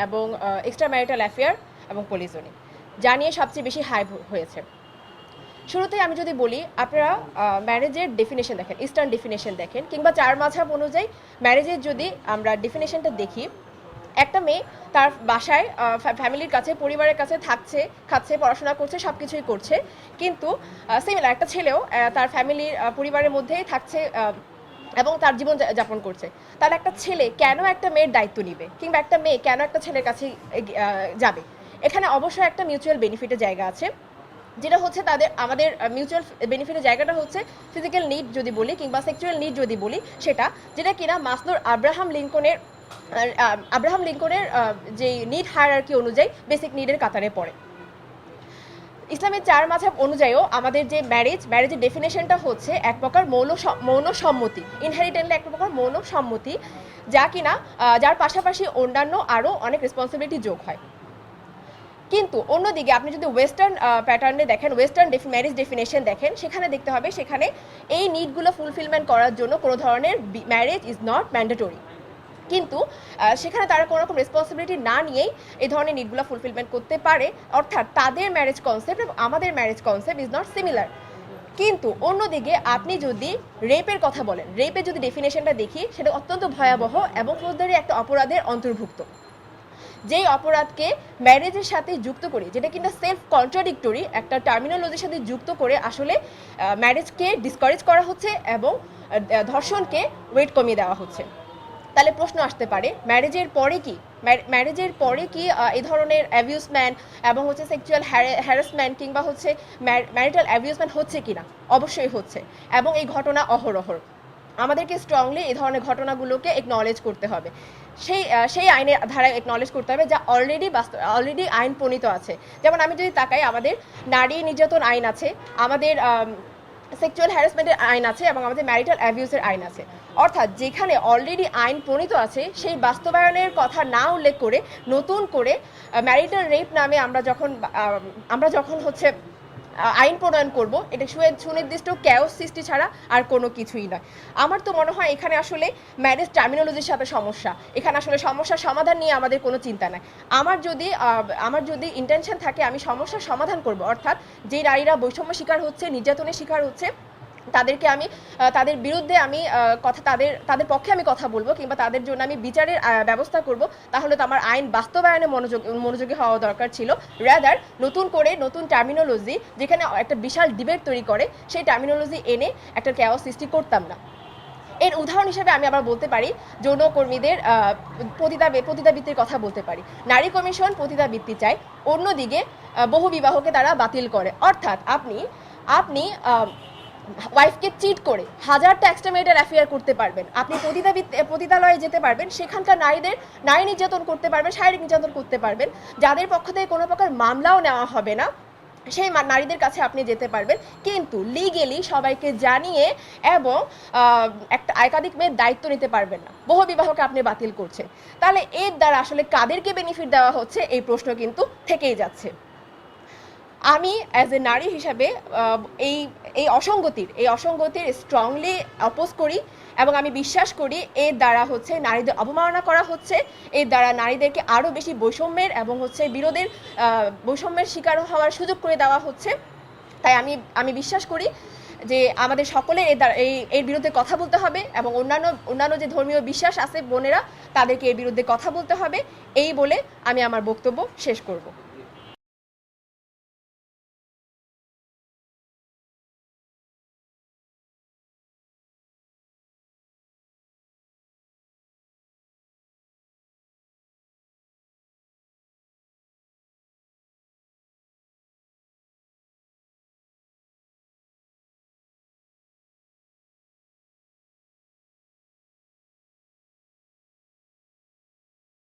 এবং extra marital affair এবং পলিজনি, যা নিয়ে সবচেয়ে বেশি হাই হয়েছে। শুরুতেই আমি যদি বলি, আপনারা ম্যারেজের ডেফিনেশন দেখেন, ইস্টার্ন ডেফিনেশন দেখেন, কিংবা চার মাঝাব অনুযায়ী ম্যারেজের যদি আমরা ডেফিনেশনটা দেখি, একটা মেয়ে তার বাসায় ফ্যামিলির কাছে, পরিবারের কাছে থাকছে, খাচ্ছে, পড়াশোনা করছে, সব কিছুই করছে, কিন্তু সিমিলার একটা ছেলেও তার ফ্যামিলির পরিবারের মধ্যেই থাকছে এবং তার জীবন যাপন করছে। তাহলে একটা ছেলে কেন একটা মেয়ের দায়িত্ব নিবে, কিংবা একটা মেয়ে কেন একটা ছেলের কাছে যাবে? এখানে অবশ্যই একটা মিউচুয়াল বেনিফিটের জায়গা আছে, যেটা হচ্ছে আমাদের মিউচুয়াল বেনিফিটের জায়গাটা হচ্ছে ফিজিক্যাল নিড যদি বলি, কিংবা সেক্সুয়াল নিড যদি বলি, যেটা কিনা মাসলোর আব্রাহাম লিঙ্কনের যে নিড হায়ারার্কি অনুযায়ী বেসিক নিডের কাতারে পড়ে। ইসলামের চার মাঝাব অনুযায়ীও আমাদের যে ম্যারেজের ডেফিনেশনটা হচ্ছে এক প্রকার মৌন সম্মতি, ইনহেরিটেন্টলি এক প্রকার মৌন সম্মতি, যা কিনা যার পাশাপাশি অন্যান্য আরও অনেক রেসপন্সিবিলিটি যোগ হয়। কিন্তু অন্যদিকে আপনি যদি ওয়েস্টার্ন প্যাটার্নে দেখেন, ওয়েস্টার্ন ম্যারেজ ডেফিনেশন দেখেন, সেখানে দেখতে হবে সেখানে এই নিডগুলো ফুলফিলমেন্ট করার জন্য কোনো ধরনের ম্যারেজ ইজ নট ম্যান্ডেটরি। কিন্তু সেখানে তারা কোনো রকম রেসপন্সিবিলিটি না নিয়েই এই ধরনের নিডগুলো ফুলফিলমেন্ট করতে পারে, অর্থাৎ তাদের ম্যারেজ কনসেপ্ট এবং আমাদের marriage concept is not similar. কিন্তু অন্যদিকে আপনি যদি রেপের কথা বলেন, রেপের যদি ডেফিনেশনটা দেখি, সেটা অত্যন্ত ভয়াবহ এবং ফৌজদারি একটা অপরাধের অন্তর্ভুক্ত, যেই অপরাধকে ম্যারেজের সাথে যুক্ত করে, যেটা কিনা সেলফ কন্ট্রাডিক্টরি একটা টার্মিনোলজির সাথে যুক্ত করে আসলে ম্যারেজকে ডিসকারেজ করা হচ্ছে এবং ধর্ষণকে ওয়েট কমিয়ে দেওয়া হচ্ছে। তাহলে প্রশ্ন আসতে পারে, ম্যারেজের পরে কি এই ধরনের অ্যাবিউজমেন্ট এবং হচ্ছে সেক্সুয়াল হ্যারাসমেন্ট কিংবা হচ্ছে ম্যারিটাল অ্যাবিউজমেন্ট হচ্ছে কিনা? অবশ্যই হচ্ছে, এবং এই ঘটনা অহরহ। আমাদেরকে স্ট্রংলি এই ধরনের ঘটনাগুলোকে একনলেজ করতে হবে, সেই আইনের ধারায় একনলেজ করতে হবে, যা অলরেডি আইন প্রণীত আছে। যেমন আমি যদি তাকাই, আমাদের নারী নির্যাতন আইন আছে, আমাদের সেক্সুয়াল হ্যারাসমেন্টের আইন আছে, এবং আমাদের ম্যারিটাল অ্যাবিউজের আইন আছে। অর্থাৎ যেখানে অলরেডি আইন প্রণীত আছে, সেই বাস্তবায়নের কথা না উল্লেখ করে নতুন করে ম্যারিটাল রেপ নামে আমরা যখন হচ্ছে আইন প্রণয়ন করব, এটা সুনির্দিষ্ট ক্যাওস সৃষ্টি ছাড়া আর কোনো কিছুই নয়। আমার তো মনে হয় এখানে আসলে ম্যারেজ টার্মিনোলজির সাথে সমস্যা, এখানে আসলে সমস্যার সমাধান নিয়ে আমাদের কোনো চিন্তা নাই। আমার যদি ইন্টেনশন থাকে আমি সমস্যার সমাধান করব, অর্থাৎ যে নারীরা বৈষম্য শিকার হচ্ছে, নির্যাতনের শিকার হচ্ছে, তাদেরকে আমি তাদের বিরুদ্ধে আমি তাদের পক্ষে আমি কথা বলবো, কিংবা তাদের জন্য আমি বিচারের ব্যবস্থা করব, তাহলে তো আমার আইন বাস্তবায়নে মনোযোগী হওয়া দরকার ছিল। রাদার নতুন টার্মিনোলজি, যেখানে একটা বিশাল ডিবেট তৈরি করে, সেই টার্মিনোলজি এনে একটা ক্যাওস সৃষ্টি করতাম না। এর উদাহরণ হিসেবে আমি আবার বলতে পারি যৌনকর্মীদের পতিতাবৃত্তির কথা বলতে পারি। নারী কমিশন পতিতাবৃত্তি চায়, অন্যদিকে বহু বিবাহকে তারা বাতিল করে। অর্থাৎ আপনি ওয়াইফকে চিট করে হাজারটা এক্সট্রামেরিটাল অ্যাফেয়ার করতে পারবেন, আপনি পতিতালয়ে যেতে পারবেন, সেখানকার নারী নির্যাতন করতে পারবেন, শারীরিক নির্যাতন করতে পারবেন, যাদের পক্ষ থেকে কোনো প্রকার মামলাও নেওয়া হবে না, সেই নারীদের কাছে আপনি যেতে পারবেন। কিন্তু লিগেলি সবাইকে জানিয়ে এবং একটা একাধিক মেয়ের দায়িত্ব নিতে পারবেন না, বহু বিবাহকে আপনি বাতিল করছেন। তাহলে এর দ্বারা আসলে কাদেরকে বেনিফিট দেওয়া হচ্ছে, এই প্রশ্ন কিন্তু থেকেই যাচ্ছে। আমি অ্যাজ এ নারী হিসাবে এই অসঙ্গতির স্ট্রংলি অপোজ করি, এবং আমি বিশ্বাস করি এর দ্বারা হচ্ছে নারীদের অবমাননা করা হচ্ছে, এর দ্বারা নারীদেরকে আরও বেশি বৈষম্যের এবং হচ্ছে বৈষম্যের শিকার হওয়ার সুযোগ করে দেওয়া হচ্ছে। তাই আমি বিশ্বাস করি যে আমাদের সকলের এর বিরুদ্ধে কথা বলতে হবে, এবং অন্যান্য যে ধর্মীয় বিশ্বাস আছে বোনেরা, তাদেরকে এর বিরুদ্ধে কথা বলতে হবে। এই বলে আমি আমার বক্তব্য শেষ করব।